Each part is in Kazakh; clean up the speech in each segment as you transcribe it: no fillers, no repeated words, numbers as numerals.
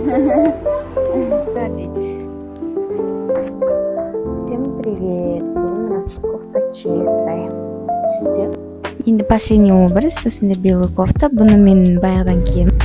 Всем привет! Бүгін распаковка чектай. Түсте. Енді последний образ, осында белый кофта. Бұны мен баяғыдан киемін.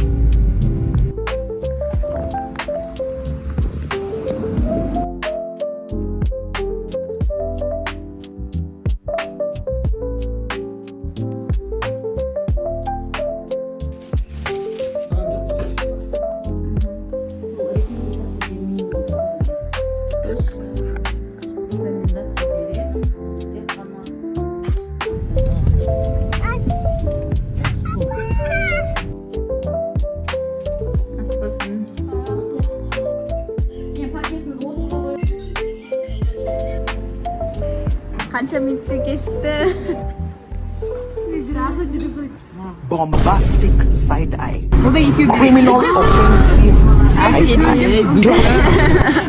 Қанша минутта кешікті. Bombastic side eye. Бұл да екеу Criminal offensive side eye.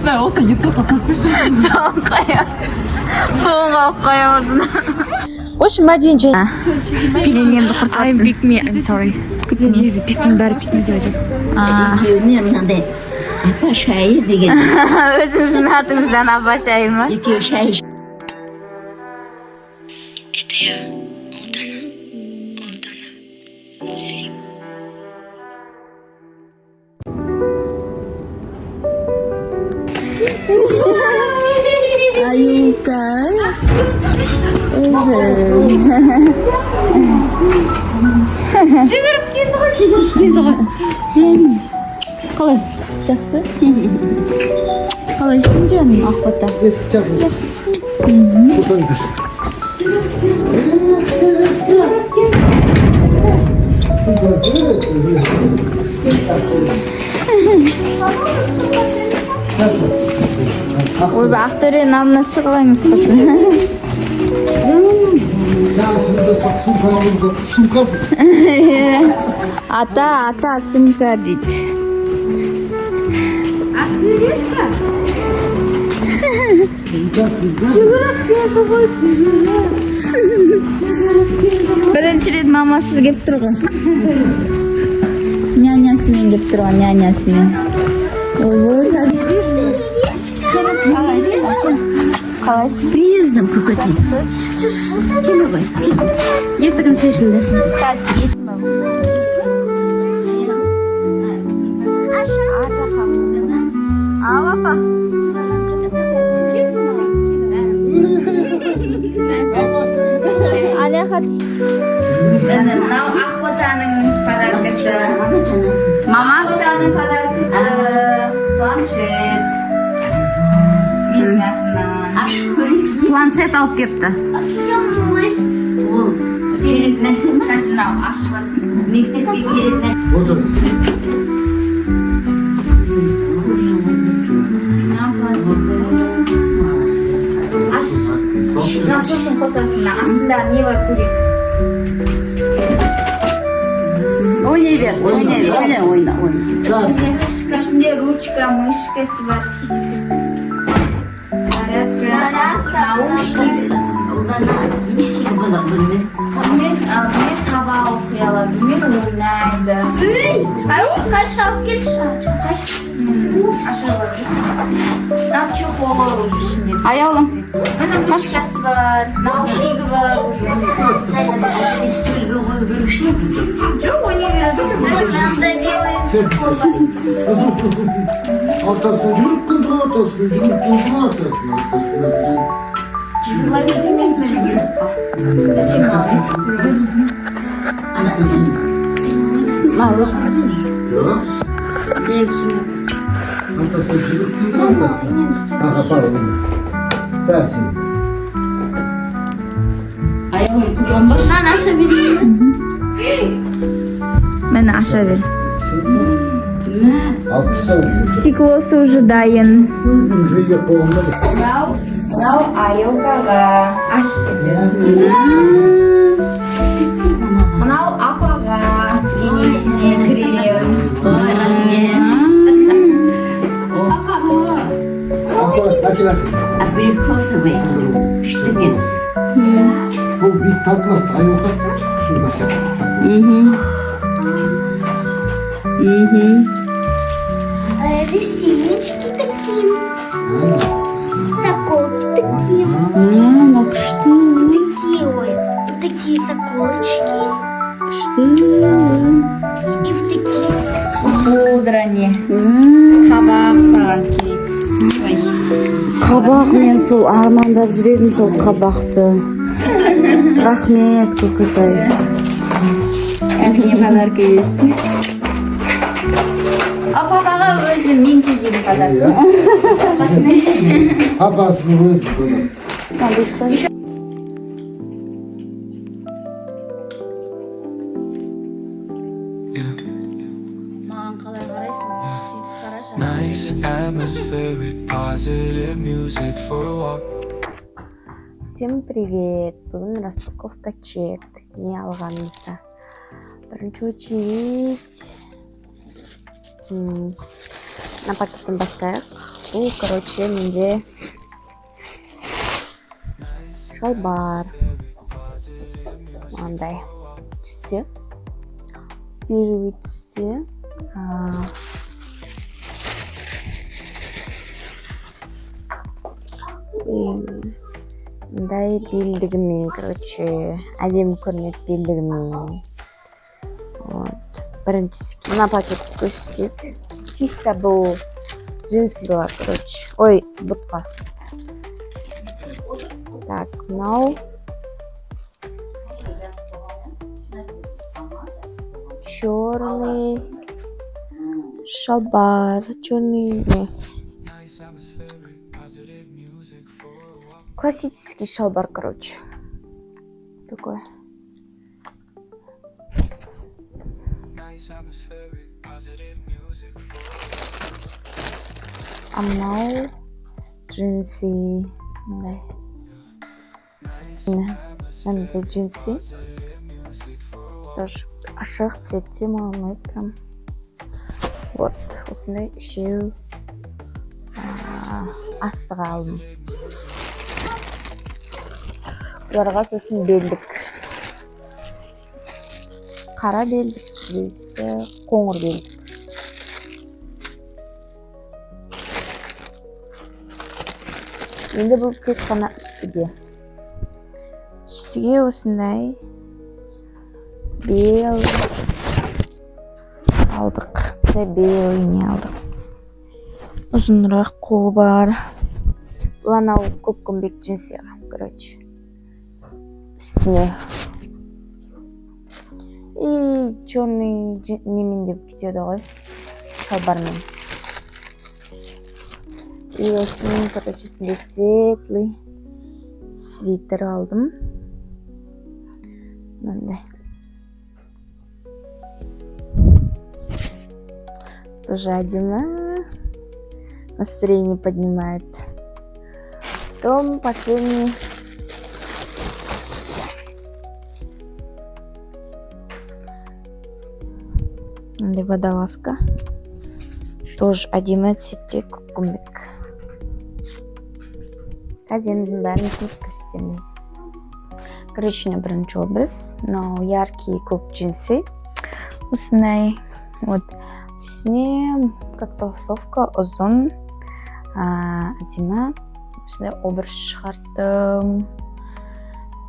나 어서 유튜브 봤었지. соң қоя. Соң алып қоя осыны. Ош мәденже. Пенемді құртатсын. I'm pick me, I'm sorry. Pick me. Негізі pick me бәрі pick me деп айтады. екеуіне мынандай апа шайы деген. Өзіңіздің атыңыздан апа шайы ма? екеуі шай Аюка. Жүгіріп келді ғой. Қалай? Жақсы? Қалайсың жаным ақбота? Есік жағын. Бұтаңдар. Ойбай, Ақтөре'нің алдына шығып құрсын. Сумка. Ата, сумка дейді. Бірінші рет мамасыз кеп тұр ғой. Нянясымен кеп тұр ғой, нянясымен. Қалайсыз? с приездом көкөтейсіз. Келе ғой. Еттігін шешілді. Ал апа. Аля қатыс. Мынау Ақботаның подаркасы. Мама Ботаның подаркасы. Планшет. Менің атымнан. Ашып көрейік. Планшет алып кепті. Ол керек нәрсе ма? Қазір мынау ашпасын. Мектепке керек нәрсе. Отыр. Мынау планшеті. Аш. Насосын қосасың. Астында не бар көрейік. Ойнай бер. Ойна. Ішінде ручка, мышкасы бар. Зарядка, наушник. Одан не істейді бұны? Мен сабақ оқи аламын, мен ойнайды. Ай, ол қайшы алып келші. Мынау чехол уже ішінде. Аяулым. Бұның мышкасы бар, наушнигі бар. Специально бір стөлге қою беруші ме? Жоқ, ойнай береді. Мынандай белый чехол бар. Ортасына жүріп күнді ортасына. Бұлай түсінмейді мен ютубқа. Зачем Yok. мен түсінмейді. Ортасына жүріп күнді ортасына. Аға, пardon. Бәрсін. Аяғым қызғанбаш. Мен аша берейін. Мен аша бер. Алып кісі Стеклосы уже дайын. Күйге қолымда. Мынау Аюлкаға. Аш. Мынау апаға. Денесіне крем. Akila. Абрикосовый. Штыгин. Bu bir tatlı. Ayuka. Şurada şey. Ресиночки такие, заколки такие, Мына күшті. такие, ой, вот такие заколочки Күшті. и в такие. Пудра не. Қабақ саған керек. Қабақ, мен сол армандап жүредім сол қабақты. Рахмет, көкітай. Әне подарка есть. Папаға өзім мен келген подарка. Papasını özü bunu. Маған қалай қарайсың? Сөйтіп қарашы. Nice atmospheric, positive music for a walk. Всем привет! Бүгін распаковка чек. Не алғанымызда. Бірінші очередь на пакеттен бастайық. Бұл, короче, менде шалбар. Мынандай түсте. Бежевый түсте. Мындай белдігімен, короче, әдемі көрінеді белдігімен. Вот. Біріншісі. Мына пакетті көрсек. Чисто бұл джинсилар, короче. Ой, бұтқа. Так, мынау. Черный шалбар. Черный, не. Классический шалбар, короче. Такой. А мынау джинсы. Мындай. Мындай джинсы. Тоже ашық цветте маған ұнайды прям. Вот, осындай үшеу астығы алдым. Бұларға сосын белдік. Қара белдік, біресі қоңыр белдік. Енді бұл тек қана үстіге. Үстіге осындай бел алдық. Осындай бел не алдық. Ұзынырақ қолы бар. Бұл анау көккөмбек джинсиға, короче. Үстіне. И черный немен деп кетеді ғой. Шалбармен. И осының, короче, сінде светлый свитер алдым. Мынандай. Тоже әдемі. Настроение поднимает. Потом последний. Мынандай водолазка. Тоже әдемі цветте көккөмбек. Қазір бәрін көрсетеміз. Короче, бірінші образ. Но яркие көк джинсы. Осындай. Вот. Үстіне как толстовка ұзын. Әдемі. Осындай образ шығардым.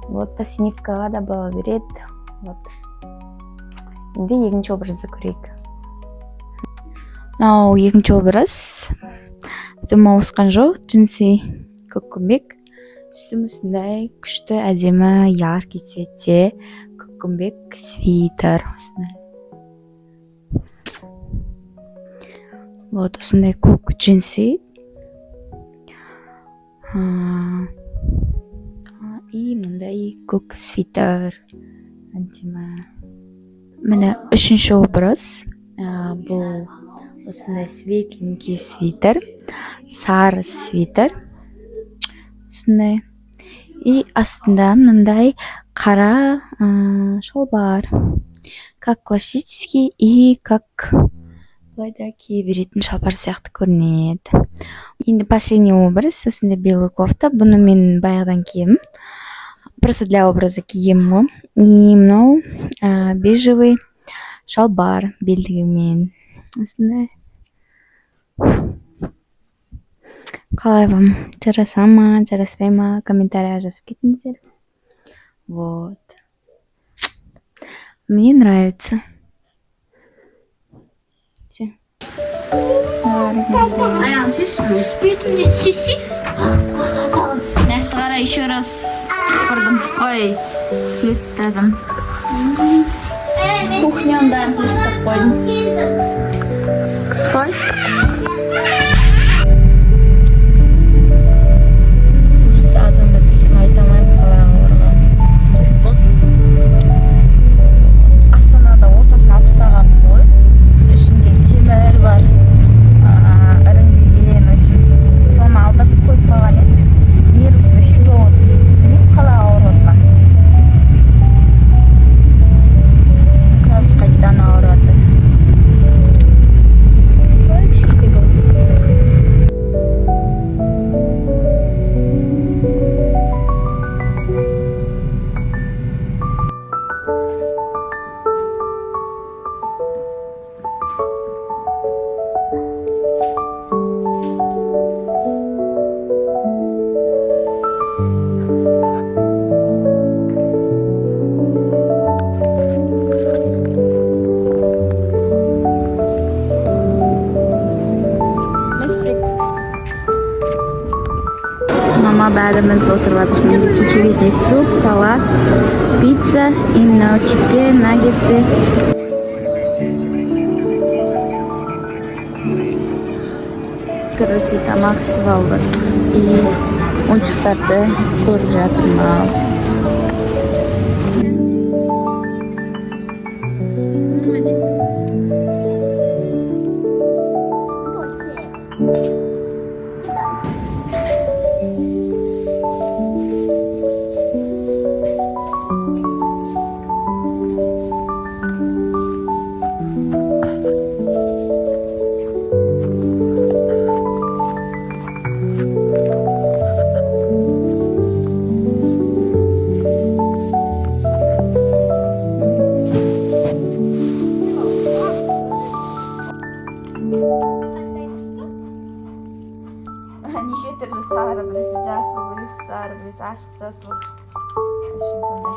Вот посиневкаға да бала береді. Вот. Енді екінші образды көрейік. Мынау екінші образ. Бүтін ауысқан жоқ. Джинсы көккөмбек. Үстім осындай күшті әдемі яркий цветте көккөмбек свитер. Вот осындай көк джинсы. И мындай көк свитер. Әдемі. Міне үшінші образ. Бұл осындай светленький свитер. Сары свитер. Осындай. И астында мындай қара шалбар. Как классический и как былайда кие беретін шалбар сияқты көрінеді. Енді последний образ. Осындай белый кофта. Бұны мен баяғыдан киемін. Просто для образа киемін ғой. И мынау бежевый шалбар белдігімен. Осындай. Қалай вам? Жараса ма, жараспай ма? Комментарийға жазып кетіңіздер. Вот. Мне нравится. Все. Аян, шешін. Бетімде шеші. Нақты қара еще раз құрдым. Ой, плюс ұстадым. Кухняның бәрін плюс ұстап қойдым. Қойш. Азанда тісім айтамайым қалай ауырған. Астанада ортасын алып тастаған ғой. Ішінде темір бар. Іріңдеген үшін. Соны алдап қойып қалған еді. Нервс вообще жоқ. Білмеймін қалай ауырып отқан. Қазір қайтадан ауырады. Ой, кішкентай болды. Мама бәріміз отырып жатырмыз. Чечевичный суп, салат, пицца, именно чипсы, наггетсы. Короче, тамақ ішіп алдық. И ойыншықтарды көріп жатырмыз. Неше түрлі сары, бірisi жасыл, бірisi сары, бірisi ашық жасыл. Үшін сондай.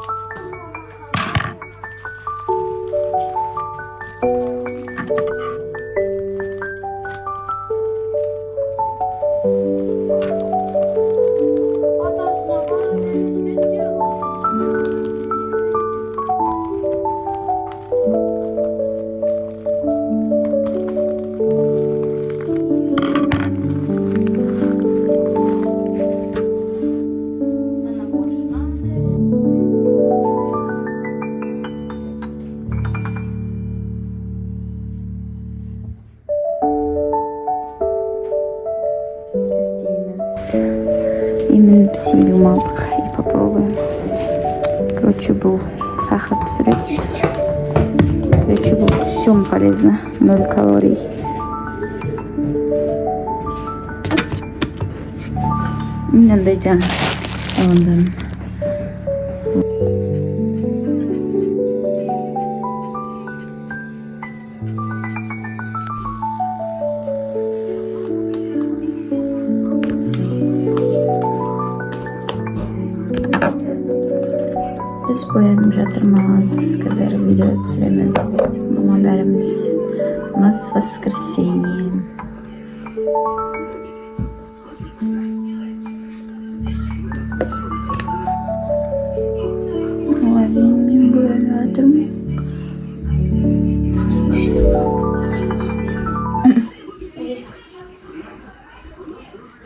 Именно псилиум алдық и попробуем. Короче, был сахар түсіреді. Короче, был всем полезно. 0 калорий. Мынандай жаңа алындарым. Біз боянып жатырмыз, қазір видео түсіреміз. Мама бәріміз. У нас воскресенье. Ой, мен боянып жатырмын.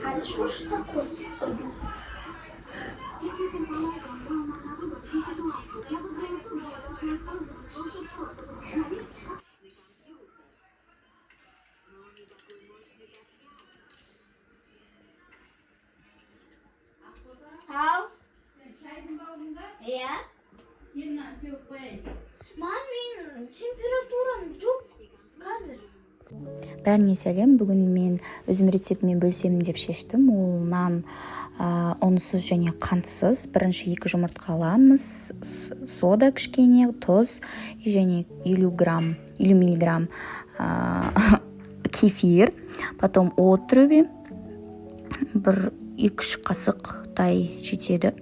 Хорошо, что такое? How? Yeah? Мамин, температурам жоқ қазір. Бәріне сәлем. Бүгін мен өзім рецептімен бөлсемін деп шештім. Ол нан ұнсыз және қантсыз. Бірінші 2 жұмыртқа аламыз, сода кішкене, тұз және 50 миллиграмм кефир, потом отруби, бір 2-3 қасықтай жетеді.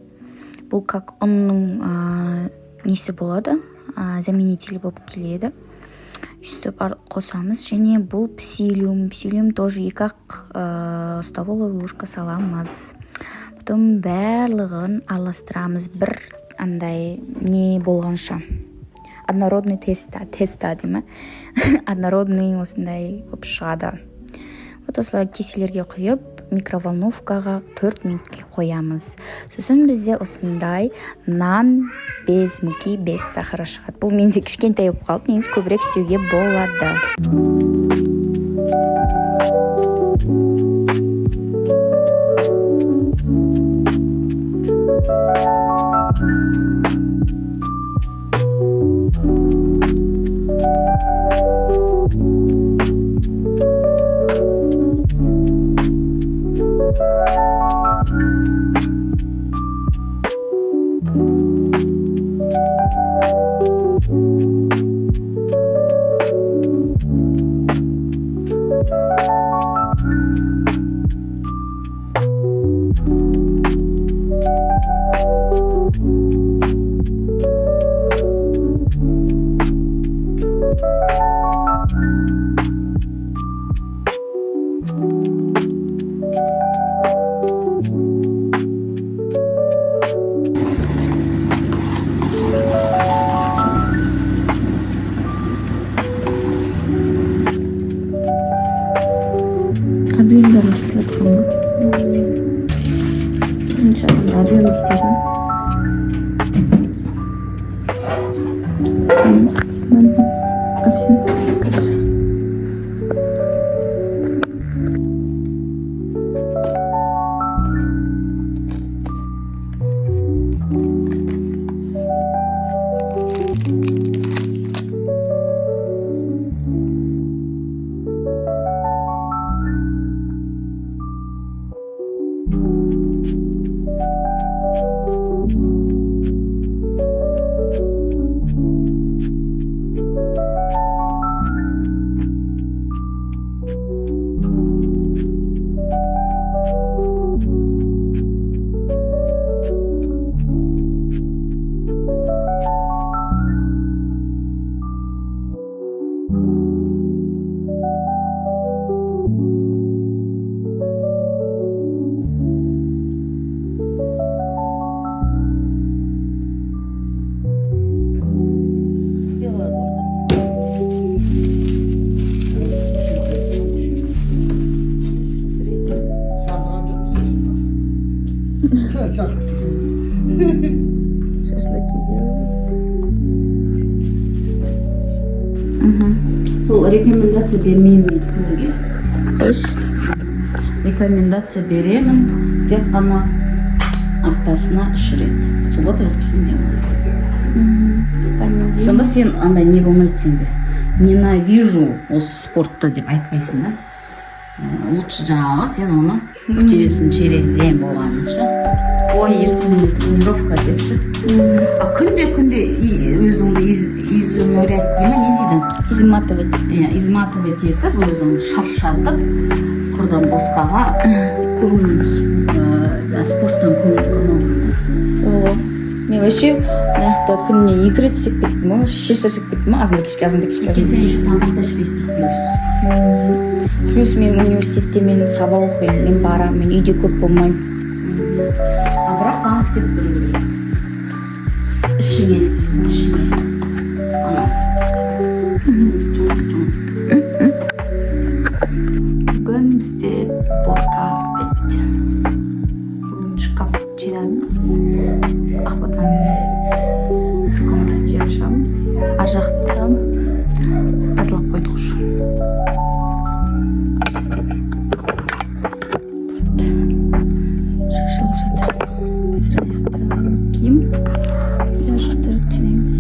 Бұл как ұнның несі болады, заменителі болып келеді. Үстіп қосамыз, және бұл псилиум тоже 2 столовая ложка саламыз. Потом барлығын араластырамыз бір андай не болғанша. Однородный теста деймі. Однородный осындай болып шығады. Вот осылай кеселерге құйып, микроволновкаға 4 минутке қоямыз. Сосын бізде осындай нан без муки, без сахара шығады. Бұл менде кішкентай болып қалды, негізі көбірек істеуге болады. Объемдарын кетіп жатқан ба? Қанша объем кетеді? Емес, овсян. Шашлыки делают. Сол рекомендация бермеймін дейді күніге. Қош. Рекомендация беремін, тек қана аптасына 3 рет. Суббота, воскресенье демалыс. Сонда сен андай не болмайды сенде. Ненавижу осы спортты деп айтпайсың да. Лучше жаңағы сен оны күтесің через день болғанынша. Ой, ертеңінде тренировка депші. А күнде өзіңді изуморять дейме, не дейді? Изматывать. Изматывать етіп, өзіңді шаршатып, құрдан босқаға спорттан көңіл. Мен вообще мынаяқта күніне 2 рет істеп кеттім, вообще шаршап кеттім, азында кешке. Сен еще тамақ ішпейсің Плюс мен университетте мен сабақ оқимын, мен барамын, мен үйде көп болмаймын. А бірақ саған істеп тұру керек. Ішіңе істейсің, ішіңе. Бүгін бізде борка бет. Бүгін шкаф жинаймыз. Ақботамен комнатасы жеп шығамыз. Ар жақта тазалап қойдық уже. Шашылып жатыр. Қазір аяқта киім. Ар жақта жинаймыз.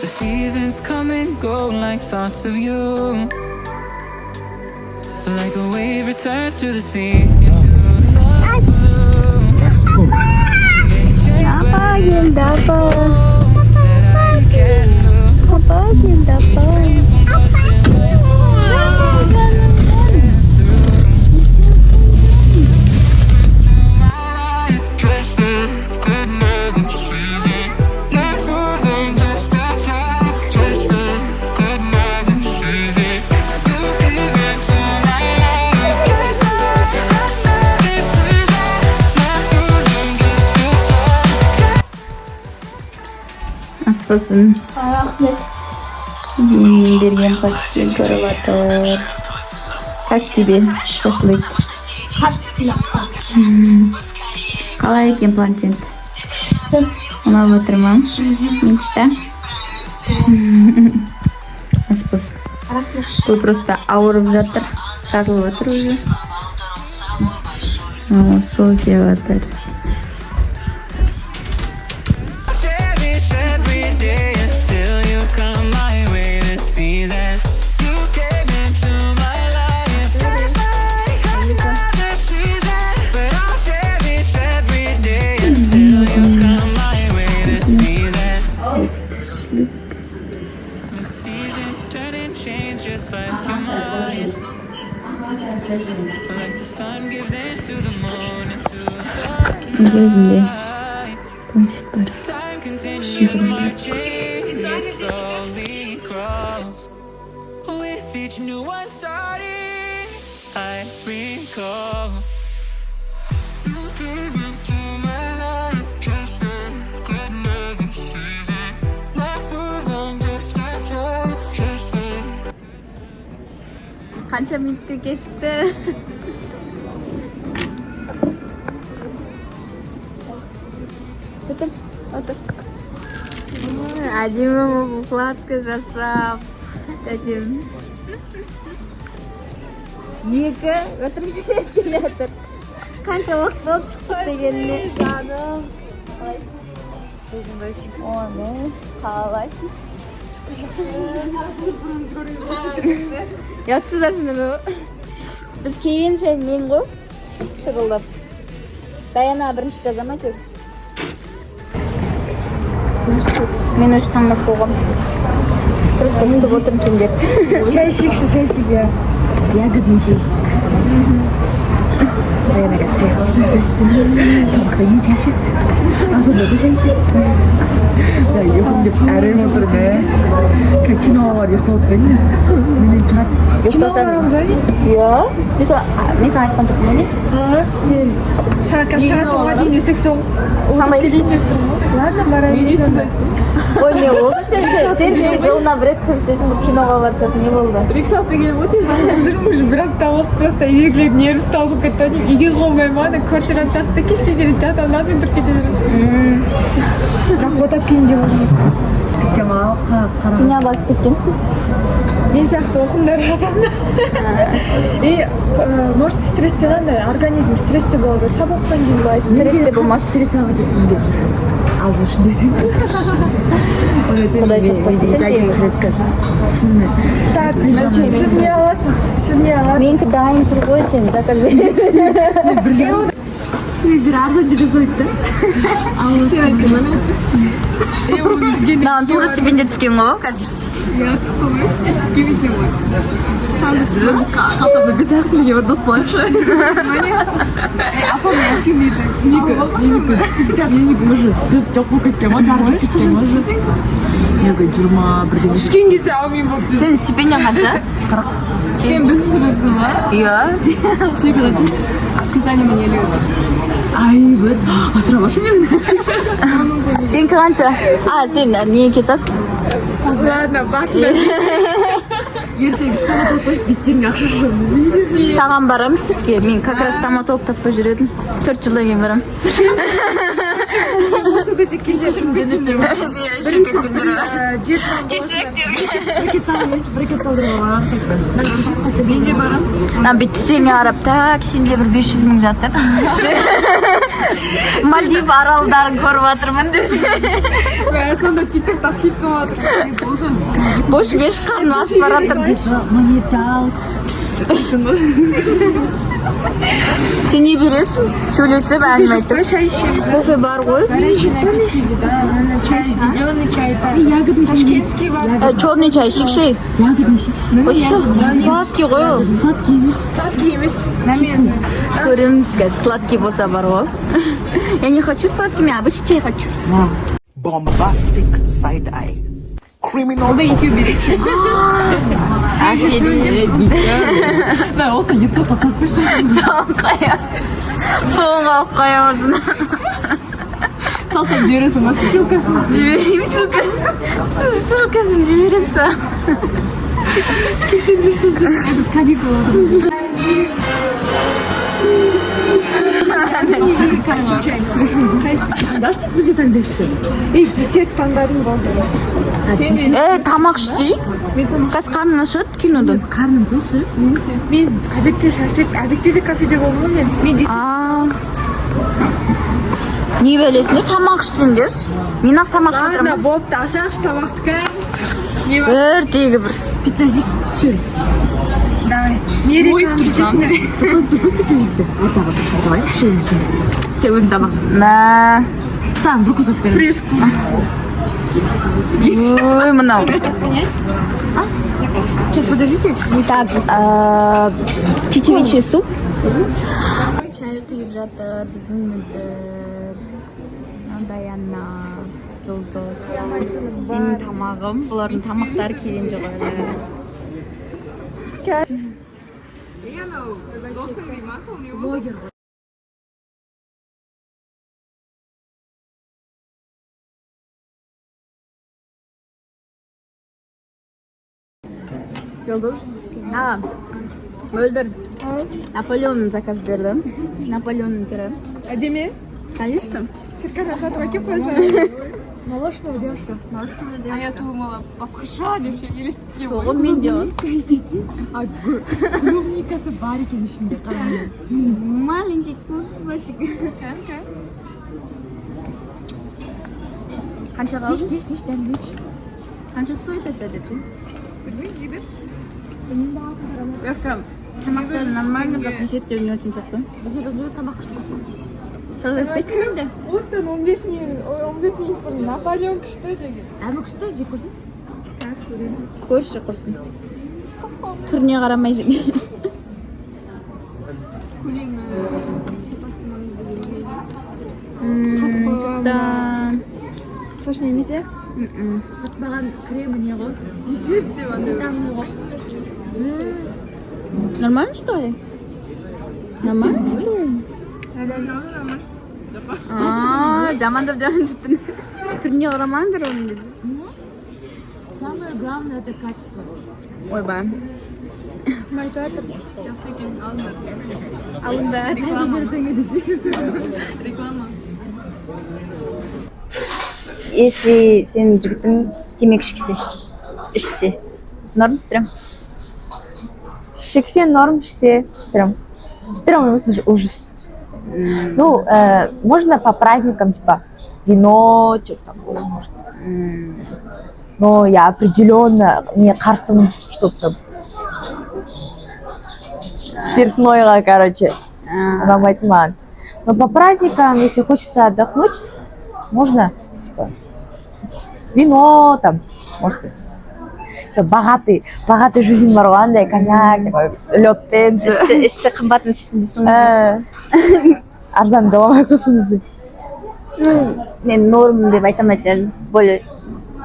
The seasons come and go like thoughts of you. Like a wave returns to the sea, into a thought of келді апа. Апа келді апа. Аспасын. Рахмет. Берген почти көріп атыр. Как тебе шашлык? Қалай екен плантин? Ұнап отыр ма? Мечта? Аспас. Бұл просто ауырып жатыр. Жазылып отыр уже. Сол кеп отыр. Cherish every day until you come my way this season. You came into my life just like another season. But I'll cherish every day until you come my way this season. The seasons turn and change just like your mind. Like the sun gives into the moon into the Өзімде планшет бар. time continues marching, it slowly crawls. With each new one starting, I recall. You came into my life just like another season. Not so long, just a time, just like. Қанша минутқа кешікті? Отыр. Әдемі укладка жасап. Әдемі. Екі отырып келе жатыр. Қанша уақыт болды шықтық дегеніне. Жаным. Оны қалайсың? Жатсыздарсыңдар ғой. Біз кейін сен мен ғой. Шырылдап. Даяна бірінші жазама жүр. Мен уже таңдап қойғам. Просто күтіп отырмын сендерді. Шай ішейікші, шай ішейік, иә. Ягодный шайшик. Даянаға шай қойды. Сабақта ең шай ішеді. Асылда да шай ішеді. Я ұйқым деп әрем отырмын. Киноға бар ұйқы отырмын. Менен тұрады. Ұйықтасаң? Иә. Мен саған айтқан жоқпын не? Мен сағат 10-ға дейін есік соғып. Қандай есік? Ладно, барайын. Ой, не болды? Сен жылына бір рет көрсесің, бір киноға барсақ не болды? Бір-екі сағатта келіп отырмын. Жүрім уже бір апта болды, просто үйегілер нерві салып кетті. Үйге қоймаймын, ана квартираны тартты, кешке келіп жатамын, назын тұрып кете беремін. Бірақ отап кейінде болмайды. Сен не басып кеткенсің? Мен сияқты оқымдар асасында. Может стресстен андай, организм стрессте болады. Сабақтан кейін былай. Стрессте болмас. Стрессаға кеткім келіп. Аз үшін десең. Құдай сақтасын сен де. Так, сіз не аласыз? Сіз не аласыз? Менікі дайын тұр ғой, сен заказ бер. Өздері арзан жүріп сойды. Сен айтқан мана. Мынаған тура стипендия түскен ғой қазір. Я түсті ғой. Түскен екен ғой. Қалтамда бес ақ неге бір дос болайықшы. Апам әкелмейді. Менікі уже түсіп жоқ болып кеткен ғой. Жарып кеткен ғой. Менікі 21-де. Түскен кезде аумен болды. Сен стипендияң қанша? 40. Сен біз түсірдің ба? Иә. Сколько летит? Питание мне лет. Ай, вот. Асырабашы менің. Сенікі қанша? Сен не кетсек? Ладно, басында. Ертең стоматолог қойып беттеріне ақша шығамыз. Саған барамыз тіске. Мен как раз стоматолог таппай жүредім. 4 жылдан кейін барам. Осы кезде келесің дедіңдер ма? Бірінші күндері. Брекет салдырға барам. Мен де барам. Бүйтті сенге қарап, так, сенде бір 500 мың жатыр. Мальдив аралдарын көріп жатырмын деп. Сонда тиктоктап хит болып жатыр. Бош беш қарны ашып баратыр дейсің. Монетал. Сен не бересің? Сөйлесіп әңгіме айтып. Чай ішеміз. Кофе бар ғой. Чай, зеленый чай. Ягодный ташкентский бар. Черный чай ішейікші. Қойшы. Сладкий ғой ол. Сладкий емес. Көреміз қазір сладкий болса бар ғой. Я не хочу сладкий, мен обычный чай хочу. Bombastic side eye. Criminal. Да, осы ютубқа салып қойшы. Салып қоя. Соңғы алып қоямыз. Салсам жібересің ба ссылкасын? Жіберейін ссылкасын жіберем саған. Біз каникул отырмыз. Дашь біз де таңдайсың? Десерт таңдадым болды. Тамақ ішсей? Қазір қарның ашады кинодан. Қарным тошы. Мен обедте шашлык, обедте де кафеде болдым мен. Мен десерт. Не бәлесіңдер, тамақ ішсеңдер. Мен ақ тамақ ішіп Ладно, отырамын. бопты, ашақшы тамақты. Бір тегі бір. Пиццажик ішеміз. Давай. Не реклама жасайсыңдар? Сатылып тұрса пиццажикті. Ортаға тұрсын салайық, ішеміз. Сен өзің тамақ. Мә. Саған бір кусок береміз. Фреску. Ой, мынау. Сейчас, подождите. Так, чечевичный суп. Чай құйып жатыр, біздің мөлдір. Даяна, Жолдос. Менің тамағым, бұлардың тамақтары келген жоқ әлі. Жолдос. Мөлдір. Наполеон заказ бердім. Наполеонның түрі. Әдеме? Конечно. Кіркана сатып әкеп қойсаң. Молочная девушка. Молочная А я девушка. думала, басқаша деп ше елестеп. Соғым мен де ғой. Клубникасы бар екен ішінде қараңыз. Маленький кусочек. Қанша қалды? Тиш, дәмдейші. Қанша стоит это деді? Тамақтары нормально, бірақ десерттері не очень сияқты. Шарап етпейсің мен де? Осыдан 15 минут бұрын Наполеон күшті деген. Әмі күшті, жек көрсін? Қазір көремін. Көрші құрсын. Түріне қарамай жең. Көлемі сапасы маңызды деп ойлаймын. Жоқтан. Сочный емес е? Маған кремі не ғой? Десерт деп андай ғой. Нормально, что ли? Нормально, что ли? Жамандап жамандап. Түріне қарамаңдар оның деді. Самое главное это качество. Ойбай. Айтып Алыңдар. Реклама. Если сен жігітің темекі ішсе, норм істірем? Шексе норм, все стрём. Стрём емес ужас. Ну, можно по праздникам, типа, вино, что-то такое, может. Но я определенно не қарсымын, что-то спиртное, короче, ұнамайтын маған. Но по праздникам, если хочется отдохнуть, можно, типа, вино, там, может быть. Бағаты жизнь бар ғой, андай коньяк, лёдпен. Ішсе қымбатын ішсін дейсің. Арзан доламай қылсын десең. Мен норм деп айтамайтын, более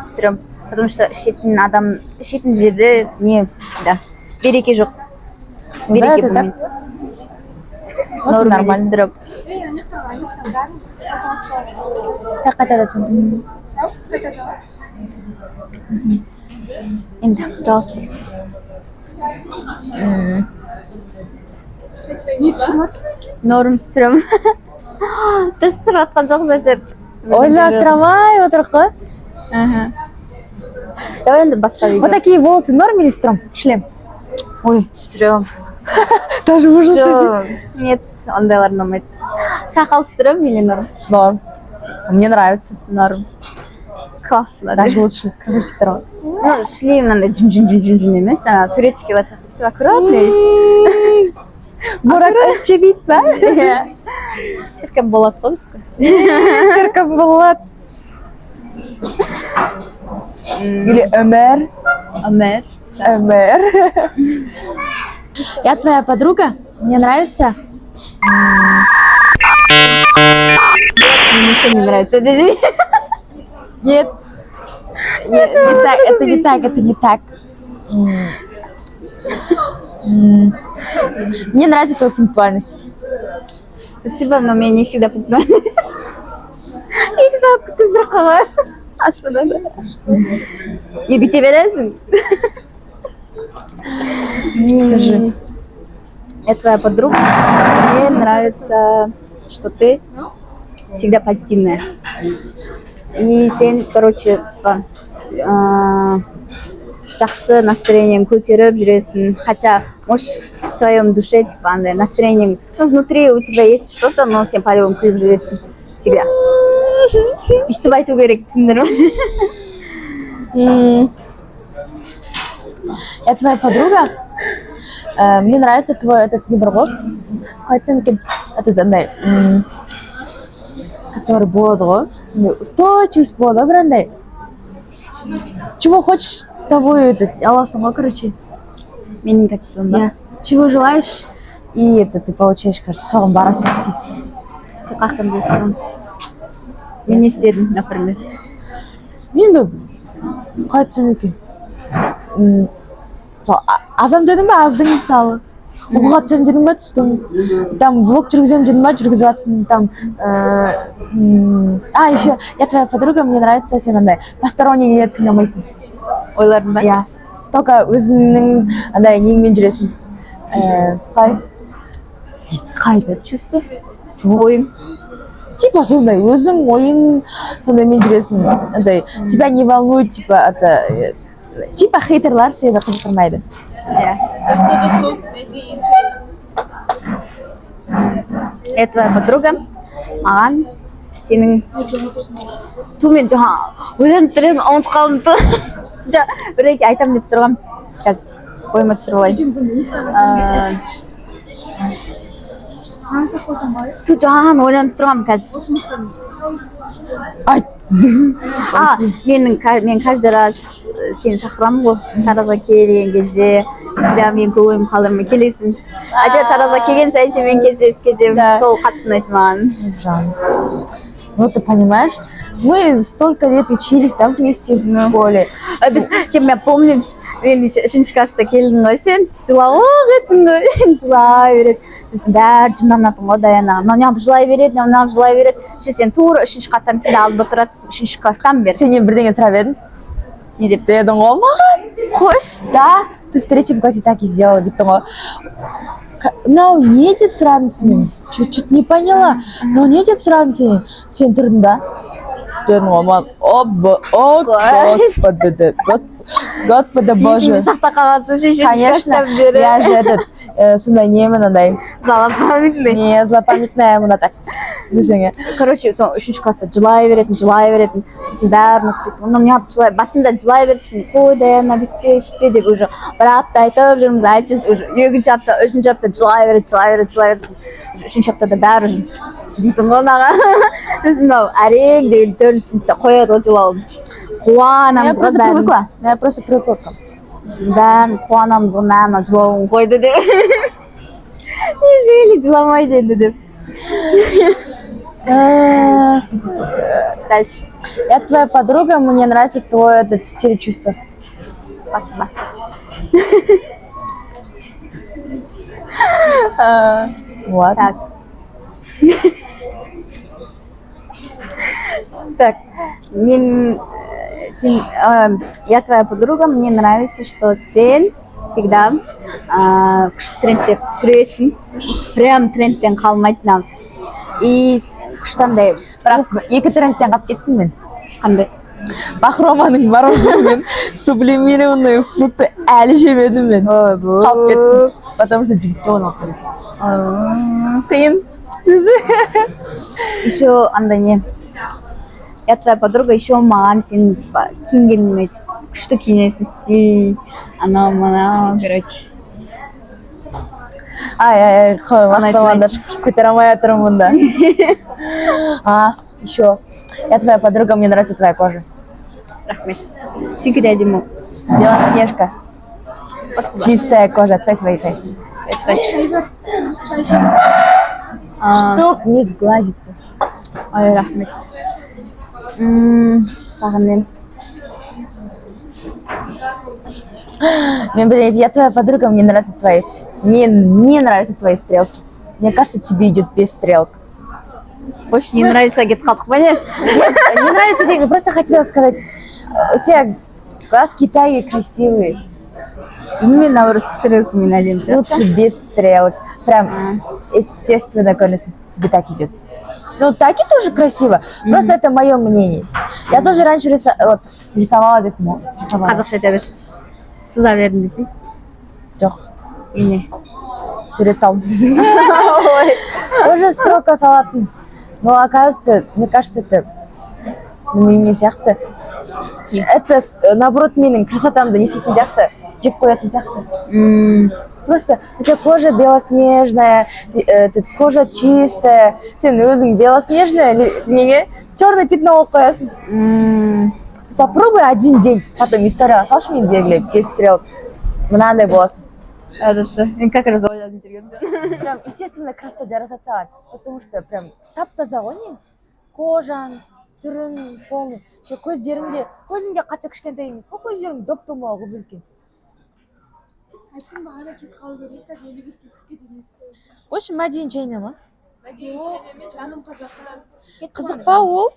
стрём. Потому что ішетін жерде не всегда береке жоқ. Береке болмайды. Вот нормально. Стрём. Так қайтада түсеміз. Енді жалғастыр. Не түсіріп жатыр екен? Норм стрём. Дұрыс түсіріп жатқан жоқ зәтеп. Ойластырамай отырық қой. Давай енді басқа видео. Вот такие волосы норм или стрём? Шлем. Ой, стрём. Даже ужас десең. Нет, ондайлар ұнамайды. Сақал стрём или норм? Норм. Мне нравится. Норм. Классно. Даже лучше. Казачтар. Ну, шлейм мынандай жүн емес, турецкийлар сияқты Аккуратный ведь. Бурак Özçivit па? Черкем болот қой бізге. Серков Булат. Или Ömer. Ömer. Ömer. Я твоя подруга? Мне нравится? Мне ничего не нравится. Нет. Не так, это не так, это не так. Мне нравится твоя пунктуальность. Спасибо, но мне не всегда пунктуальность. İlk saat kızdır hava. Aslında da. Ne bite verirsin? Скажи. Я твоя подруга. Мне нравится, что ты всегда позитивная. И сен, короче, типа, жақсы настроениең көтеріп жүресің. Хотя, может, в твоем душе, типа, андай настроениең, ну, внутри у тебя есть что-то, но сен по-любому күліп жүресің. Всегда. Өйстіп айту керек, түсіндір ма? Я твоя подруга. Мне нравится твой этот небрагот. Хотя, этот андай, который болады ғой. Устойчивость болады, бір андай. Чего хочешь, того это аласың ғой, короче. Менің качеством, да? Чего желаешь, и это ты получаешь, короче, соған барасың істейсің. Сен қақтан білесің. Мен не істедім, например? Мен де қалай айтсам екен. Азам дедің ба, аздың мысалы. Оқуға түсем дедің ба, түстің. Там влог жүргізем дедің ба, жүргізіп жатсың. Там, еще, я твоя подруга, мне нравится сен андай посторонний нелер тыңдамайсың. Ойлардың ба? Иә. Только өзіңнің андай неңмен жүресің. Қайда? Чувство? Ойың. Типа сондай, өзің ойың сондаймен жүресің. Андай, тебя не волнует, типа, это... Типа хейтерлар сені қызықтырмайды. Я твоя подруга, маған сенің тумен жаңа ойланып тұрмын, ұмытып қалдым. Бір айтамын деп тұрғам. Қазір ойыма түсіріп алайын. Ту жаңа ойланып тұрғам қазір. Айт. Мен каждый раз сені шақырамын ғой, Таразға келген кезде, всегда мен көңілім қалдырмай келесің. Әйтеуір Таразға келген сайын сенімен кездесіп кетемін, сол қатты ұнайды маған. Ну ты понимаешь, мы столько лет учились, да, вместе в школе. Сен мен помним, мен үшінші класста келдің ғой сен, жылауық еттің ғой, жылай береді. Сосын бәрі жынданатын ғой Даяна. Мынау жылай береді, мынау жылай береді. Сен тура үшінші қаттан всегда алдында тұрады, үшінші класстан бері. Сенен бірдеңе сұрап едім. Не деп? Дедің ғой маған. Қош? Да, ты в третьем классе так и сделала, биттің ғой. Мынау не деп сұрадым сенен? Чуть-чуть не поняла. Мынау не деп сұрадым сенен? Сен тұрдың да? Дедің ғой маған. О, Господи, дед. Господи Боже. Есіңді сақта қалғансың сен үшінші класстан бері. Я же этот, сондай немін андай. Злопамятный. Не, злопамятная мына так. Десеңе. Короче, сол үшінші класста жылай беретін. Сосын бәрін ұмытып кетті. Неғып жылай, басында жылай берді. Қой Даяна, бүйтпе, сөйтпе деп уже бір апта айтып жүрміз, айтып уже екінші апта, үшінші апта жылай береді. Үшінші аптада бәрі дейтін ғой наға. Сосын әрең деген төртінші сыныпта қояды ғой жылауын. Қуанамыз ғой бәріміз. Я просто привыкла. Бәрін қуанамыз ғой, мама жылауын қойды деп. Неужели жыламайды енді деп. Дальше. Я твоя подруга, мне нравится твой этот стиль чувства. Спасибо. Вот. Так, я твоя подруга, мне нравится, что сен всегда күшті трендтер түсіресің, прям трендтен қалмайтын. И күштандай. Бірақ екі трендтен қалып кеттім мен. Қандай? Бахроманың мороженыймен сублимированные фрукты әлі жемедім мен. Қалып кеттім. Потому что жігітке ойналып қалды. Қиын. Еще андай не. Я твоя подруга, еще маған сен типа киінгеніңе күшті киінесің, анау, короче. Ай, мақтамаңдар, көтере алмай жатырмын да. Еще. Я твоя подруга, мне нравится твоя кожа. Рахмет. Сеньки де әдемі. Белоснежка. Чистая кожа, твой. Чтоб не сглазить. Ой, рахмет. Сағындым. Я твоя подруга, мне нравятся твои... Мне нравятся твои стрелки. Мне кажется, тебе идет без стрелок. Больше не нравится, кетіп қалдық ба не? Не нравится тебе, просто хотела сказать, у тебя глаз Китая красивый. Именно наоборот, с стрелками надеемся. Лучше без стрелок. Прям естественно, конечно, тебе так идет. Ну, таки тоже красиво. Просто это мое мнение. Я тоже раньше рисовала деп рисовала. Қазақша айта берші. Сыза бердім десей. Жоқ. Не? Сурет салдым десең. Тоже стрелка салатын. Но оказывается, мне кажется, это не сияқты. Это наоборот менің красотамды не істейтін сияқты, жеп қоятын сияқты. Просто у тебя кожа белоснежная, кожа чистая, сен өзің белоснежная, неге черное пятно болып қоясың. Попробуй один день, потом история салшы мен белгілеп, без стрелок. Мынандай боласың. Хорошо. Мен как раз ойладым жүргенмін. Прям естественно красота жарасады саған, потому что прям тап-таза ғой не? Кожаң, түрің полный. Көздеріңде қатты кішкентай емес, көздерің доп-домалау қылып үлкен. Айттым бағана кетіп қалу керек, қазір 55-ке кетіп кетеді. Больше мәдейін чайна ма? Мәдейін чайна, жаным Қазақстан. Қызық па ол?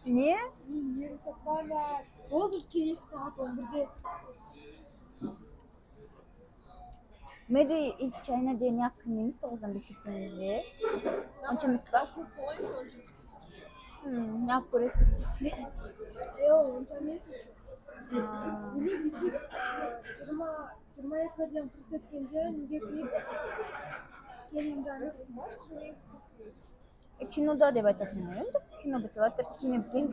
Не? Не рисовала. Болды келесі сағат 11-де. Мэри из Чайна ден яқын емес 9-дан 5-ке кеткенде. Онша емес па? Неғып көресің? Онша емес үшін. Неге бүйтіп 22-ға дейін қырып кеткенде неге клип келін жаны Кинода деп айтасың ғой енді. Кино бітіп жатыр, кино біткен,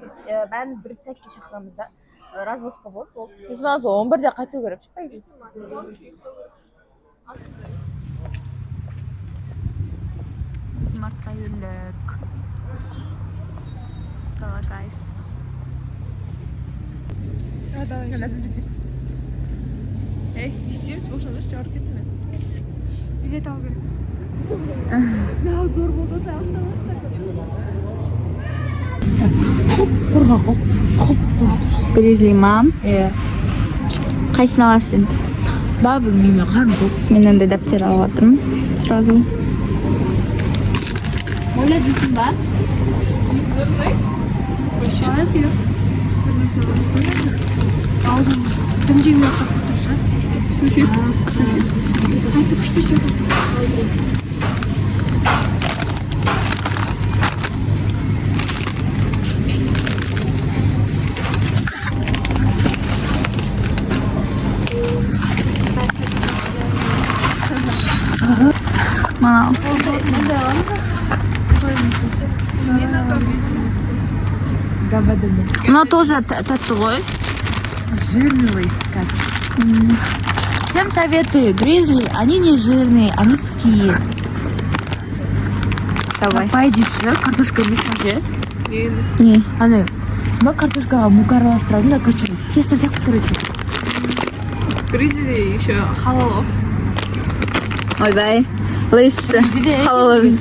бәріміз бір такси шақырамыз да. Развозка болды ол. Біз мағыз 11-де қайту керек, шықпайды. Біз мартқа үйлік. Кала кайф. Естейміз, боқшаныз жарып кетті мен. билет алу керек. Маған зор болды, Гризли мам. Қайсын аласың? Ба, білмеймін, қарым көп. Мен ондай дәптер алып жатырмын. Сразу. Оля дейсің ба? Аузым дым жемей отсақ тұршы. Суши. Қайсы күшті сөйтіп. Мана. Мына тоже тәтті ғой. Жирного искать. Всем советую, гризли, они не жирные, они сухие. Давай. Пойдешь, картошка емес же? Не. Аны, смак картошкаға мук араластырдың да, короче, тесто сияқты, короче. Гризли еще халал. Ойбай. Лысшы. Халалы біз.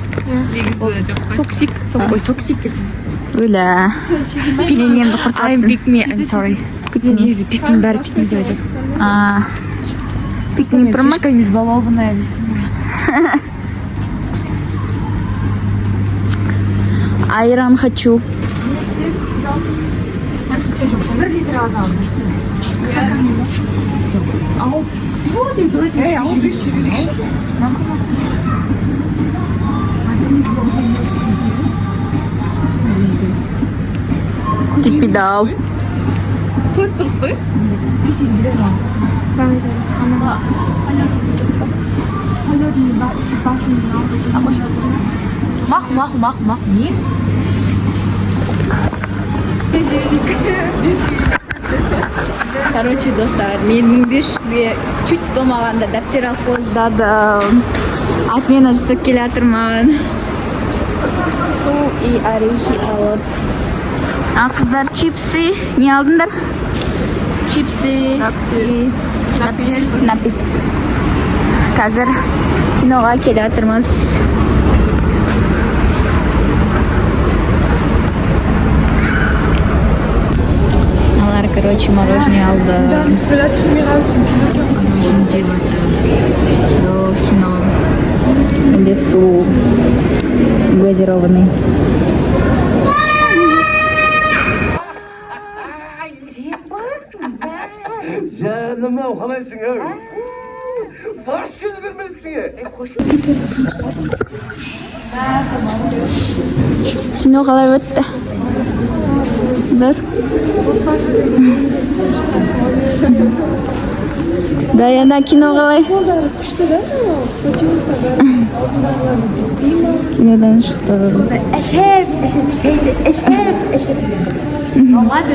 Негізі жоқ. Соксик. Ой, соксик. Өлә. Пеленемді I'm құртатсын. pick me, I'm sorry. Негізі пикмин бәрі пикмин деп айтады. Пикни промакс. Слишком избалованная весьма. Айран хочу. 1 литр алсам, Ал, вот и дура. Эй, ауыз беші берекші. Жетпейді ау. Төрт тұрып қой. Мах. Не? Короче, достар, мен 1500-ге чуть болмағанда дәптер алып қойдадым. Отмена жасап келе жатырмын. Су и орехи алып. Қыздар, чипсы. Не алдыңдар? Чипсы. Наптер. Напит. Қазір киноға келе жатырмыз. Алар, короче, мороженое алды. Кино. Где су газированный. Canıma olasın ha. Baş yüzdürmesin ya. Кино қалай өтті? Dur. Даяна, кино қалай? Күшті да? Кинодан шықты. Эшеп. Olmadı.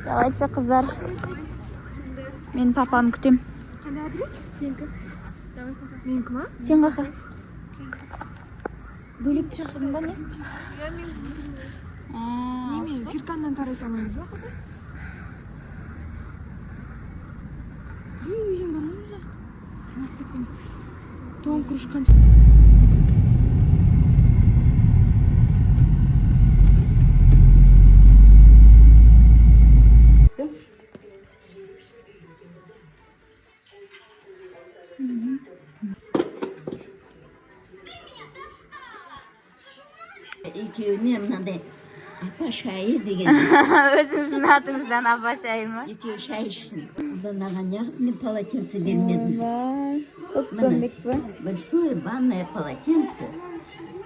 Давайте, қыздар. Мен папаны күтем. Қандай адрес? Сенікі. Менікі ма? Сен қақа? Бөлек шақырдың ба не? Немен, фирканнан тарай салмаймыз ба қыздар? Үйін болмаймыз ба? Настықпен. Тоң күрішқан. Екеуіне мынандай апа шайы деген. Өзіңіздің атыңыздан апа шай ма? Екеуі шай ішсін. Маған неғып мен полотенце бермедім. Көмбек ба? Большое банное полотенце.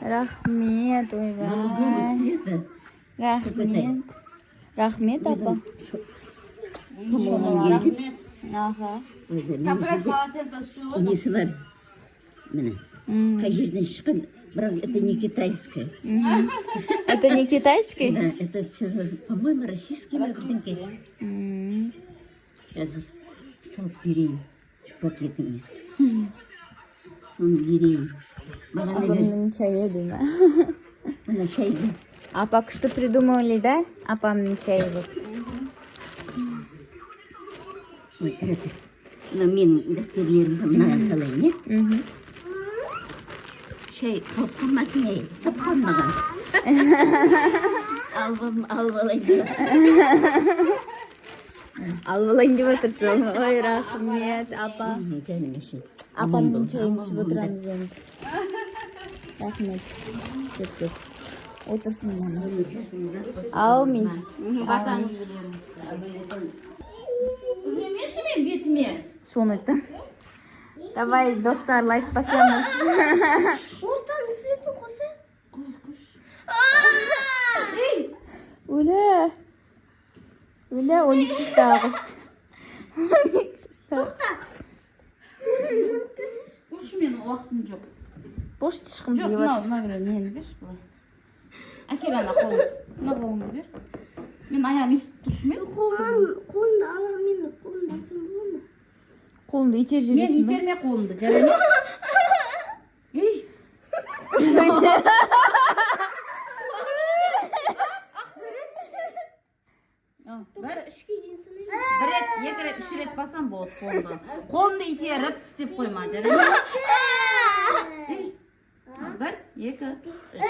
Рахмет, Голубого ойбай. цвета. Рахмет. Рахмет, апа. Помолын кезіп. Аха. Несі бар. Міне. Қай жерден шыққан. Бірақ это не китайское. Это не китайский? Да, это, по-моему, российский бірдеңке. Қазір салып берейін пакетіне. Соны берейін. Маған не бер. Апамның чайы дейма. Мына шайды. Апа күшті придумали, да? Апамның чайы бұл. Ой, это. Мына мен дәптерлерімді мынаған салайын, не? Шай қалып қалмасын, ей, сап қалмаған. Алып алайын деп. Алып алайын деп отырсың. Ой, рахмет, апа. Жаным үшін. Апамның чайын ішіп отырамыз енді. Рахмет. Көп. Отырсын мама. Аумин. Үзлемеші мен бетіме? Соны айтты. Давай, достар, лайк басамыз. Ортаны светін қосы. Өлі. 12 жастағыз. 12 жастағыз. Ұш мен уақытым жоқ. Бош тышқым Жоқ, дейіп отыр. мына біреу нені берші бұлай. Әкел ана қолыңды. Мына қолыңды бер. Мен аяғым үсіп тұршы мен. Қолымды аламын, мен қолымды алсам болады ма? Қолыңды итер Мен жүресің ба? итерме қолымды, жарайды. Ей. Бір Үшке дейін санаймын. бір рет, екі рет, үш рет басам болады қолымды. Қолымды итеріп тістеп қойма, жарайды. Ей. Бір, екі, үш.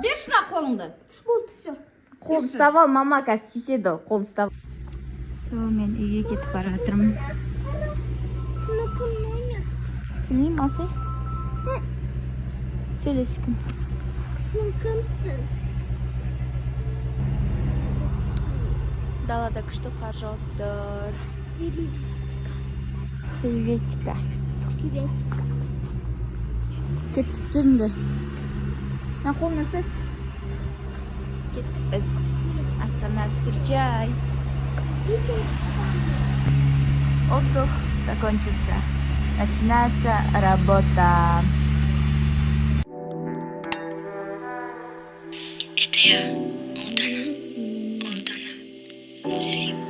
Бер шына қолыңды. Болды, все. Қолды ұстап ал, мама қазір тиіседі ол. Қолды ұстап. Все, мен үйге кетіп бара жатырмын. Білмеймін, алсай. Сөйлескім. Сен кімсің? Далада күшті қар жауып тұр. Приветика. Kеттip жүрүңдөр. На қолына саш. Кеттік біз. Астана встречай. Отдых закончился. Начинается работа. Это я, Молдана. Муслим.